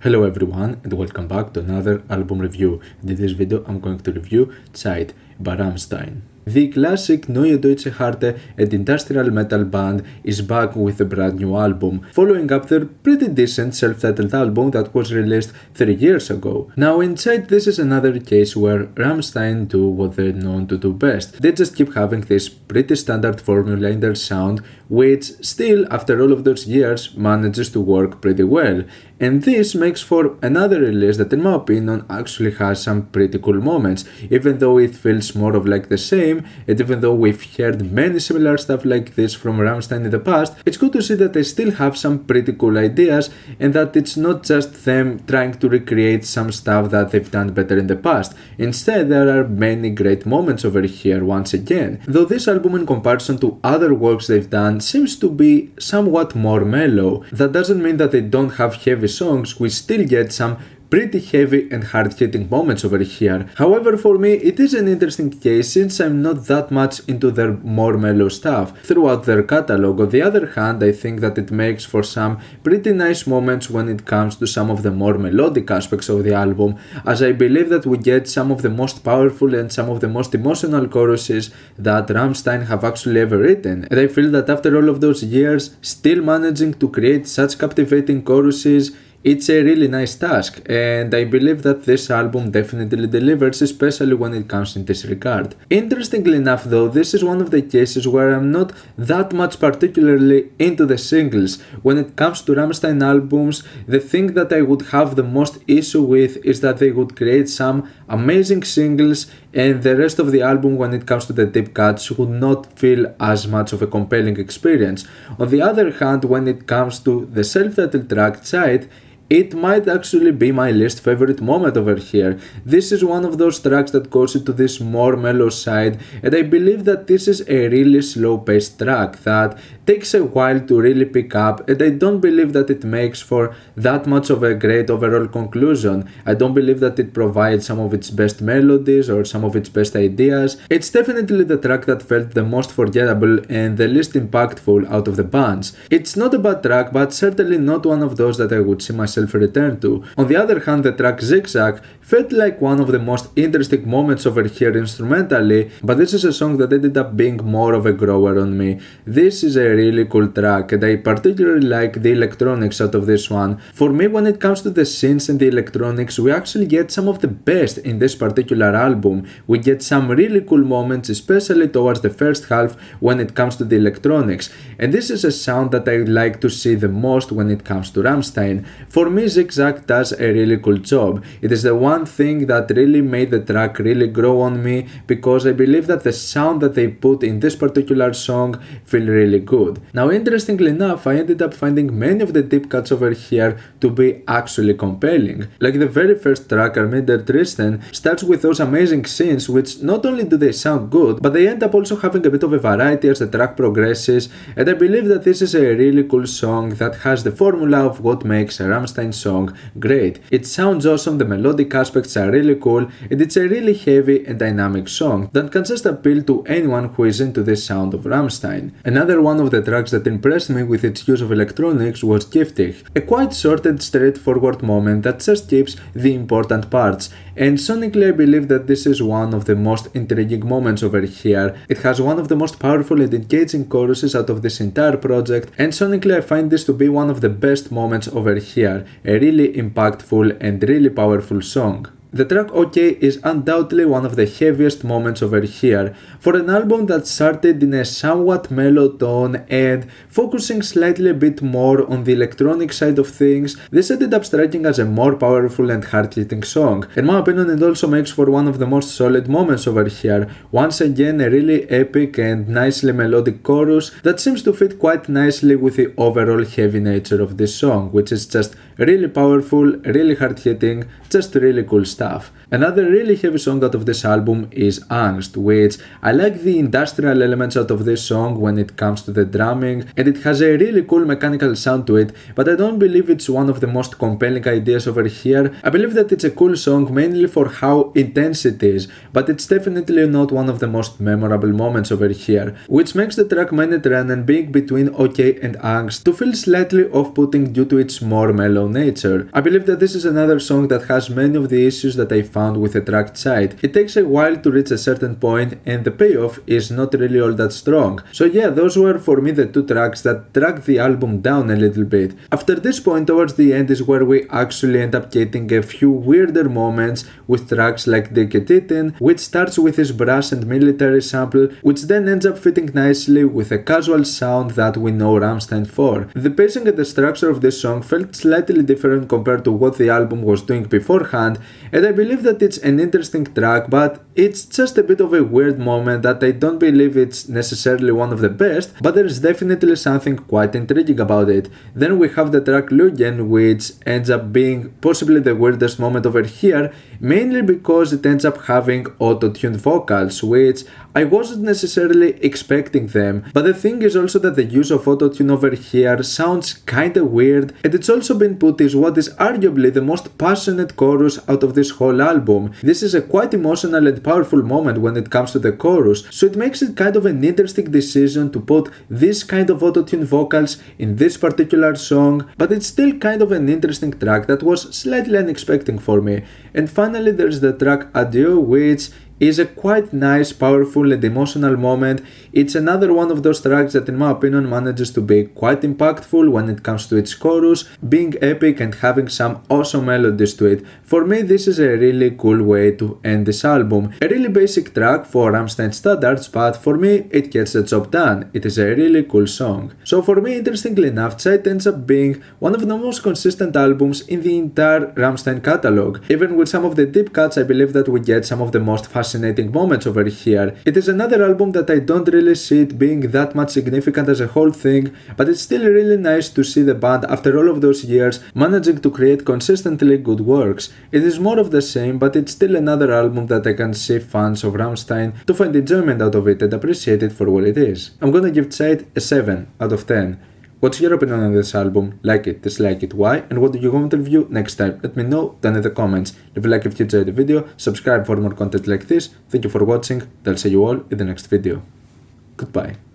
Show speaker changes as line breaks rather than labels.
Hello everyone and welcome back to another album review. In this video I'm going to review Zeit by Rammstein. The classic Neue, Deutsche, Härte and industrial metal band is back with a brand new album, following up their pretty decent self-titled album that was released 3 years ago. Now in Zeit, this is another case where Rammstein do what they're known to do best. They just keep having this pretty standard formula in their sound, which still, after all of those years, manages to work pretty well. And this makes for another release that in my opinion actually has some pretty cool moments, even though it feels more of like the same, and even though we've heard many similar stuff like this from Rammstein in the past, it's good to see that they still have some pretty cool ideas and that it's not just them trying to recreate some stuff that they've done better in the past. Instead, there are many great moments over here once again, though this album in comparison to other works they've done seems to be somewhat more mellow. That doesn't mean that they don't have heavy songs, we still get some pretty heavy and hard-hitting moments over here. However, for me, it is an interesting case since I'm not that much into their more mellow stuff throughout their catalog. On the other hand, I think that it makes for some pretty nice moments when it comes to some of the more melodic aspects of the album, as I believe that we get some of the most powerful and some of the most emotional choruses that Rammstein have actually ever written. And I feel that after all of those years, still managing to create such captivating choruses, it's a really nice task, and I believe that this album definitely delivers, especially when it comes in this regard. Interestingly enough though, this is one of the cases where I'm not that much particularly into the singles. When it comes to Rammstein albums, the thing that I would have the most issue with is that they would create some amazing singles and the rest of the album, when it comes to the deep cuts, would not feel as much of a compelling experience. On the other hand, when it comes to the self-titled track Zeit, it might actually be my least favorite moment over here. This is one of those tracks that goes into this more mellow side, and I believe that this is a really slow-paced track that takes a while to really pick up, and I don't believe that it makes for that much of a great overall conclusion. I don't believe that it provides some of its best melodies or some of its best ideas. It's definitely the track that felt the most forgettable and the least impactful out of the bunch. It's not a bad track, but certainly not one of those that I would see myself return to. On the other hand, the track Zack felt like one of the most interesting moments over here instrumentally, but this is a song that ended up being more of a grower on me. This is a really cool track, and I particularly like the electronics out of this one. For me, when it comes to the synths and the electronics, we actually get some of the best in this particular album. We get some really cool moments, especially towards the first half when it comes to the electronics, and this is a sound that I like to see the most when it comes to Rammstein. For me, Zack does a really cool job. It is the one thing that really made the track really grow on me, because I believe that the sound that they put in this particular song feel really good. Now, interestingly enough, I ended up finding many of the deep cuts over here to be actually compelling. Like the very first track, Armee, Tristen, starts with those amazing scenes, which not only do they sound good, but they end up also having a bit of a variety as the track progresses, and I believe that this is a really cool song that has the formula of what makes a Rammstein song great. It sounds awesome, the melodic aspects are really cool, and it's a really heavy and dynamic song that can just appeal to anyone who is into the sound of Rammstein. Another one of the tracks that impressed me with its use of electronics was Gftig, a quite short and straightforward moment that just keeps the important parts, and sonically I believe that this is one of the most intriguing moments over here. It has one of the most powerful and engaging choruses out of this entire project, and sonically I find this to be one of the best moments over here, a really impactful and really powerful song. The track OK is undoubtedly one of the heaviest moments over here. For an album that started in a somewhat mellow tone and focusing slightly a bit more on the electronic side of things, this ended up striking as a more powerful and hard-hitting song. In my opinion, it also makes for one of the most solid moments over here. Once again, a really epic and nicely melodic chorus that seems to fit quite nicely with the overall heavy nature of this song, which is just really powerful, really hard-hitting, just really cool stuff. stuff. Another really heavy song out of this album is Angst, which I like the industrial elements out of this song when it comes to the drumming, and it has a really cool mechanical sound to it, but I don't believe it's one of the most compelling ideas over here. I believe that it's a cool song mainly for how intense it is, but it's definitely not one of the most memorable moments over here, which makes the track Meine, Tränen being between okay and Angst to feel slightly off-putting due to its more mellow nature. I believe that this is another song that has many of the issues that I found with the track Zeit. It takes a while to reach a certain point and the payoff is not really all that strong. So yeah, those were for me the two tracks that drag the album down a little bit. After this point towards the end is where we actually end up getting a few weirder moments with tracks like Gftig, which starts with his brass and military sample, which then ends up fitting nicely with a casual sound that we know Rammstein for. The pacing and the structure of this song felt slightly different compared to what the album was doing beforehand, and I believe that it's an interesting track, but it's just a bit of a weird moment that I don't believe it's necessarily one of the best, but there is definitely something quite intriguing about it. Then we have the track Lügen, which ends up being possibly the weirdest moment over here, mainly because it ends up having auto-tuned vocals, which I wasn't necessarily expecting them, but the thing is also that the use of auto-tune over here sounds kinda weird, and it's also been put as what is arguably the most passionate chorus out of this whole album. This is a quite emotional and powerful moment when it comes to the chorus, so it makes it kind of an interesting decision to put this kind of auto-tune vocals in this particular song, but it's still kind of an interesting track that was slightly unexpected for me. And finally there's the track Adieu, which is a quite nice, powerful and emotional moment. It's another one of those tracks that in my opinion manages to be quite impactful when it comes to its chorus, being epic and having some awesome melodies to it. For me this is a really cool way to end this album. A really basic track for Rammstein standards, but for me it gets the job done. It is a really cool song. So for me, interestingly enough, Zeit ends up being one of the most consistent albums in the entire Rammstein catalog. Even with some of the deep cuts, I believe that we get some of the most fascinating moments over here. It is another album that I don't really see it being that much significant as a whole thing, but it's still really nice to see the band after all of those years managing to create consistently good works. It is more of the same, but it's still another album that I can see fans of Rammstein to find enjoyment out of it and appreciate it for what it is. I'm gonna give Zeit a 7 out of 10. What's your opinion on this album? Like it, dislike it, why? And what do you want to review next time? Let me know down in the comments. Leave a like if you enjoyed the video, subscribe for more content like this. Thank you for watching, and I'll see you all in the next video. Goodbye.